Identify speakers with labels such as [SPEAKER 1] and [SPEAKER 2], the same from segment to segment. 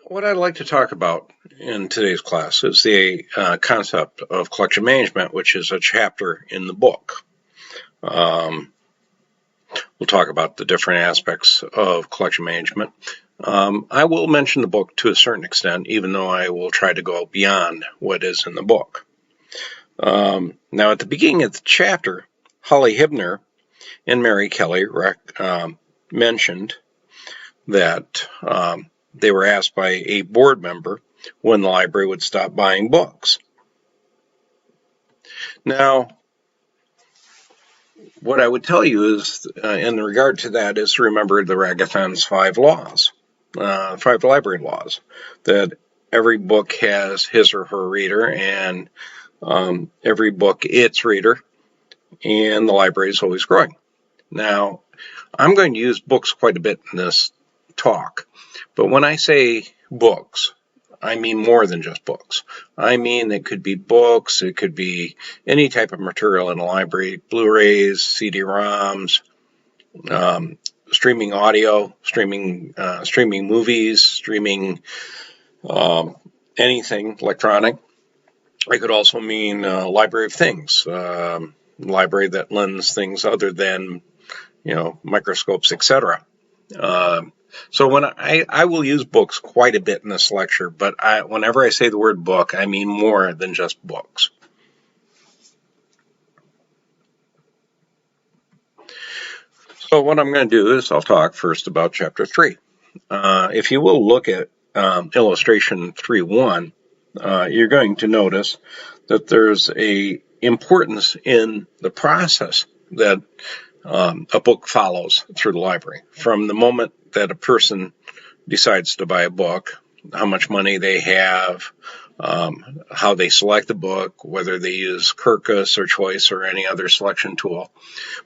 [SPEAKER 1] What I'd like to talk about in today's class is the concept of collection management, which is a chapter in the book. We'll talk about the different aspects of collection management. I will mention the book to a certain extent, even though I will try to go beyond what is in the book. Now, at the beginning of the chapter, Holly Hibner and Mary Kelly mentioned that they were asked by a board member when the library would stop buying books. Now, what I would tell you is, in regard to that, is to remember the Ragathon's 5 laws, 5 library laws, that every book has his or her reader, and every book its reader, and the library is always growing. Now, I'm going to use books quite a bit in this talk, but when I say books, I mean more than just books. I mean it could be books, it could be any type of material in a library, Blu-rays, CD-ROMs, streaming audio, streaming movies, streaming anything electronic. It could also mean library of things, library that lends things other than, microscopes, etc. So when I will use books quite a bit in this lecture, but whenever I say the word book, I mean more than just books. So what I'm going to do is I'll talk first about Chapter 3. If you will look at illustration 3.1, you're going to notice that there's a importance in the process that a book follows through the library. From the moment that a person decides to buy a book, how much money they have, how they select the book, whether they use Kirkus or Choice or any other selection tool.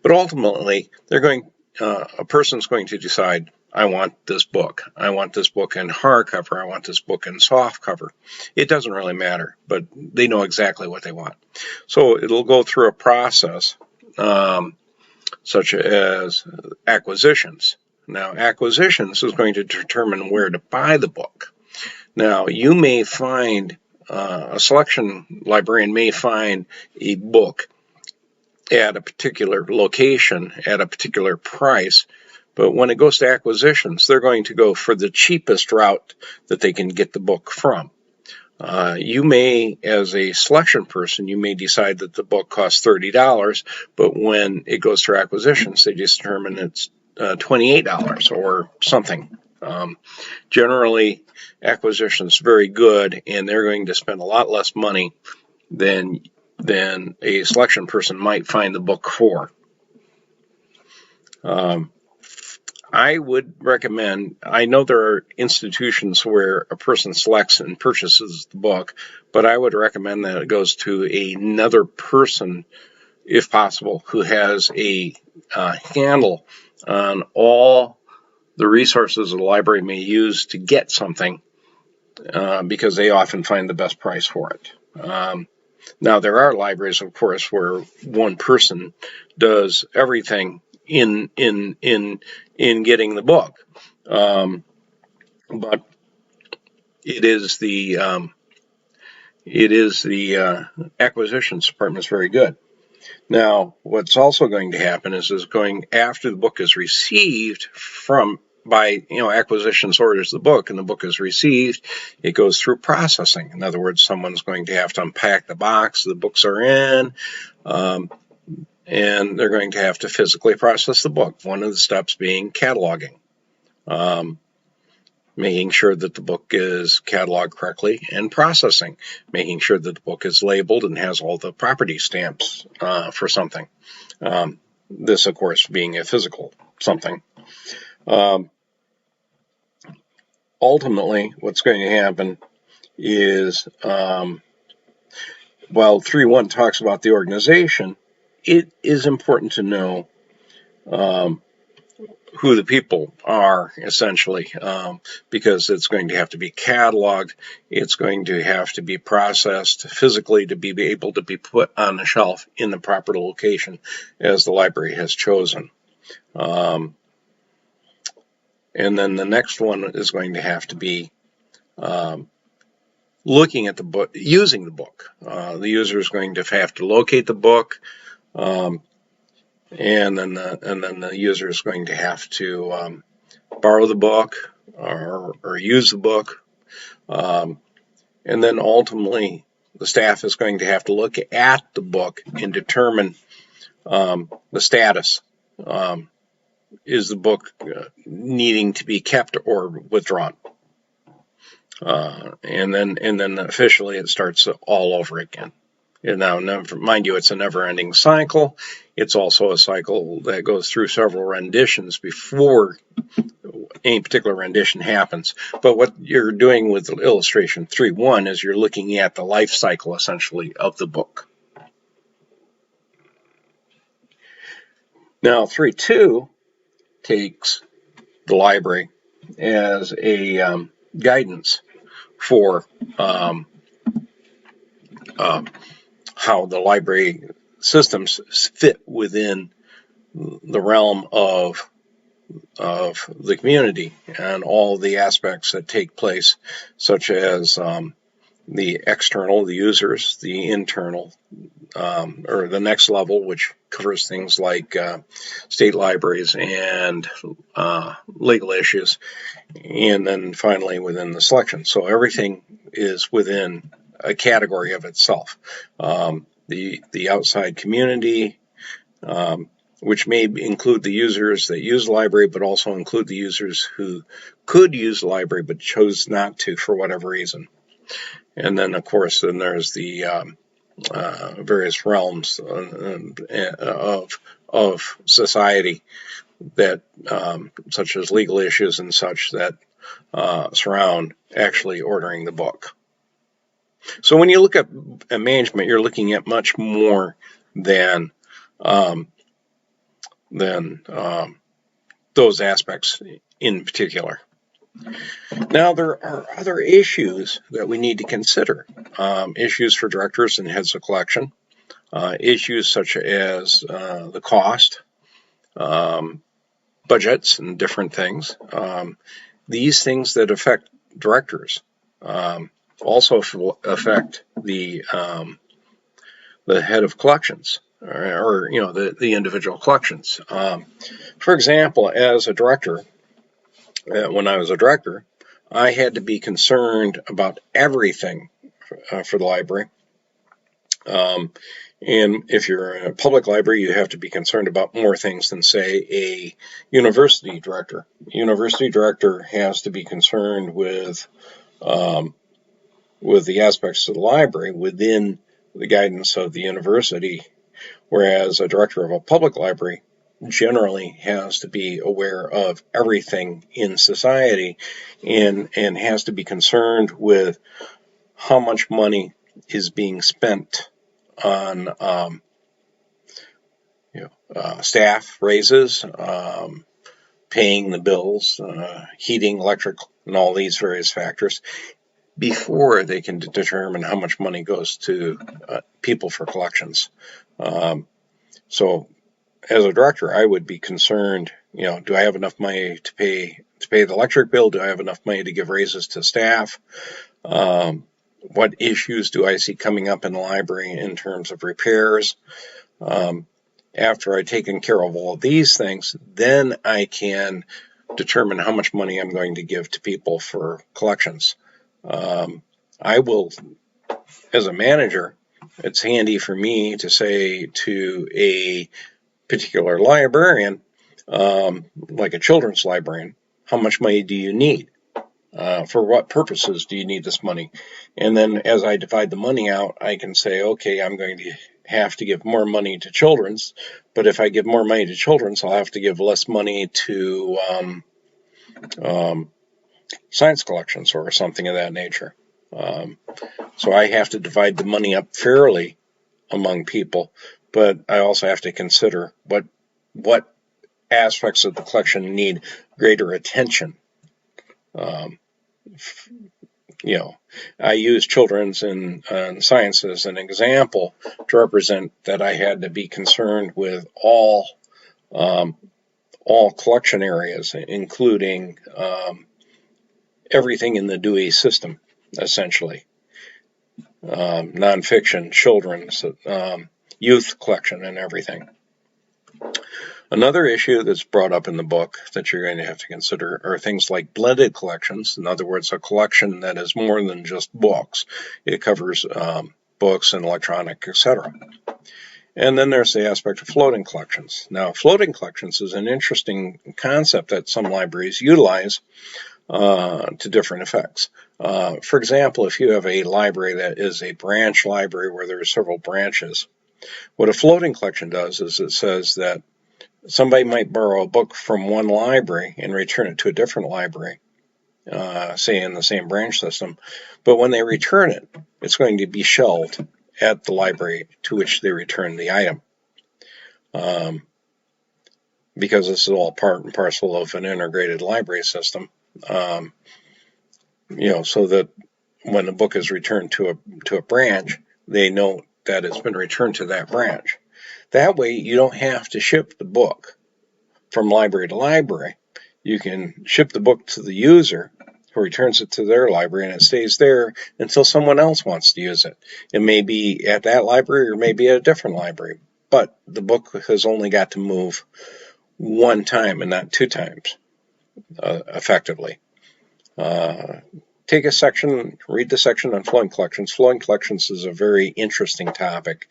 [SPEAKER 1] But ultimately, a person's going to decide, I want this book. I want this book in hardcover. I want this book in softcover. It doesn't really matter, but they know exactly what they want. So it'll go through a process such as acquisitions. Now, acquisitions is going to determine where to buy the book. Now, you may find, a selection librarian may find a book at a particular location, at a particular price, but when it goes to acquisitions, they're going to go for the cheapest route that they can get the book from. You may, as a selection person, you may decide that the book costs $30, but when it goes through acquisitions, they determine it's $28 or something. Generally, acquisitions very good, and they're going to spend a lot less money than a selection person might find the book for. I would recommend, I know there are institutions where a person selects and purchases the book, but I would recommend that it goes to another person, if possible, who has a handle on all the resources the library may use to get something, because they often find the best price for it. Now, there are libraries, of course, where one person does everything in getting the book, but it is the acquisitions department is very good. Now, what's also going to happen is going after the book is received by acquisitions orders the book, and the book is received, it goes through processing. In other words, someone's going to have to unpack the box the books are in, and they're going to have to physically process the book. One of the steps being cataloging, making sure that the book is cataloged correctly, and processing, making sure that the book is labeled and has all the property stamps for something. This, of course, being a physical something. Ultimately, what's going to happen is, while 3.1 talks about the organization, it is important to know who the people are, essentially, because it's going to have to be cataloged. It's going to have to be processed physically to be able to be put on the shelf in the proper location as the library has chosen. And then the next one is going to have to be looking at the book, using the book. The user is going to have to locate the book, and then the user is going to have to borrow the book or use the book, and then ultimately the staff is going to have to look at the book and determine the status. Is the book needing to be kept or withdrawn? And then officially it starts all over again. And now, mind you, it's a never-ending cycle. It's also a cycle that goes through several renditions before any particular rendition happens. But what you're doing with illustration 3.1 is you're looking at the life cycle, essentially, of the book. Now, 3.2 takes the library as a guidance for how the library systems fit within the realm of the community and all the aspects that take place, such as the external, the users, the internal, or the next level, which covers things like state libraries and legal issues, and then finally within the selection. So everything is within a category of itself. The outside community, which may include the users that use the library, but also include the users who could use the library but chose not to for whatever reason. And then, of course, then there's the various realms of society that, such as legal issues and such, that surround actually ordering the book. So when you look at management, you're looking at much more than those aspects in particular. Now, there are other issues that we need to consider. Issues for directors and heads of collection. Issues such as the cost, budgets, and different things. These things that affect directors also affect the head of collections, or the individual collections. For example, as a director, when I was a director, I had to be concerned about everything for the library. And if you're in a public library, you have to be concerned about more things than, say, a university director. A university director has to be concerned with the aspects of the library within the guidance of the university, whereas a director of a public library generally has to be aware of everything in society and has to be concerned with how much money is being spent on staff raises, paying the bills, heating, electric, and all these various factors before they can determine how much money goes to people for collections. So as a director, I would be concerned, do I have enough money to pay the electric bill? Do I have enough money to give raises to staff? What issues do I see coming up in the library in terms of repairs? After I've taken care of all of these things, then I can determine how much money I'm going to give to people for collections. I will, as a manager, it's handy for me to say to a particular librarian, like a children's librarian, how much money do you need? For what purposes do you need this money? And then as I divide the money out, I can say, okay, I'm going to have to give more money to children's, but if I give more money to children's, I'll have to give less money to science collections or something of that nature. So I have to divide the money up fairly among people, but I also have to consider what aspects of the collection need greater attention. I use children's and science as an example to represent that I had to be concerned with all collection areas, including everything in the Dewey system, essentially. Nonfiction, children's, youth collection, and everything. Another issue that's brought up in the book that you're going to have to consider are things like blended collections. In other words, a collection that is more than just books. It covers books and electronic, etc. And then there's the aspect of floating collections. Now, floating collections is an interesting concept that some libraries utilize to different effects. For example, if you have a library that is a branch library where there are several branches, what a floating collection does is it says that somebody might borrow a book from one library and return it to a different library, say in the same branch system, but when they return it, it's going to be shelved at the library to which they return the item. Because this is all part and parcel of an integrated library system, so that when a book is returned to a branch, they know that it's been returned to that branch. That way, you don't have to ship the book from library to library. You can ship the book to the user who returns it to their library, and it stays there until someone else wants to use it. It may be at that library or maybe at a different library, but the book has only got to move one time and not two times, effectively. Take a section, read the section on floating collections. Floating collections is a very interesting topic.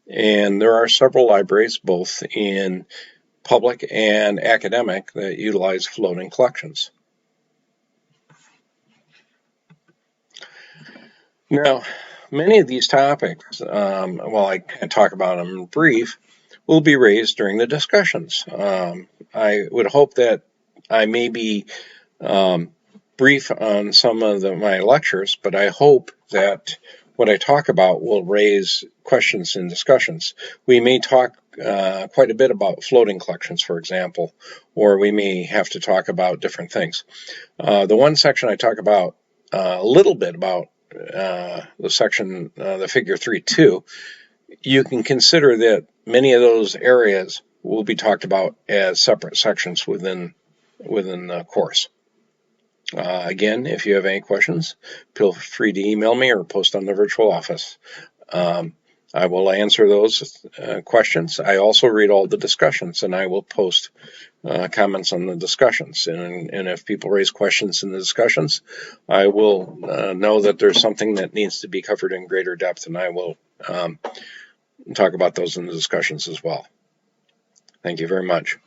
[SPEAKER 1] And there are several libraries, both in public and academic, that utilize floating collections. Now, many of these topics, while I can talk about them in brief, will be raised during the discussions. I would hope that I may be brief on some of my lectures, but I hope that what I talk about will raise questions in discussions. We may talk quite a bit about floating collections, for example, or we may have to talk about different things. The one section I talk about a little bit about, the section, the figure 3.2, you can consider that many of those areas will be talked about as separate sections within the course. Again, if you have any questions, feel free to email me or post on the virtual office. I will answer those questions. I also read all the discussions, and I will post comments on the discussions. And if people raise questions in the discussions, I will know that there's something that needs to be covered in greater depth, and I will talk about those in the discussions as well. Thank you very much.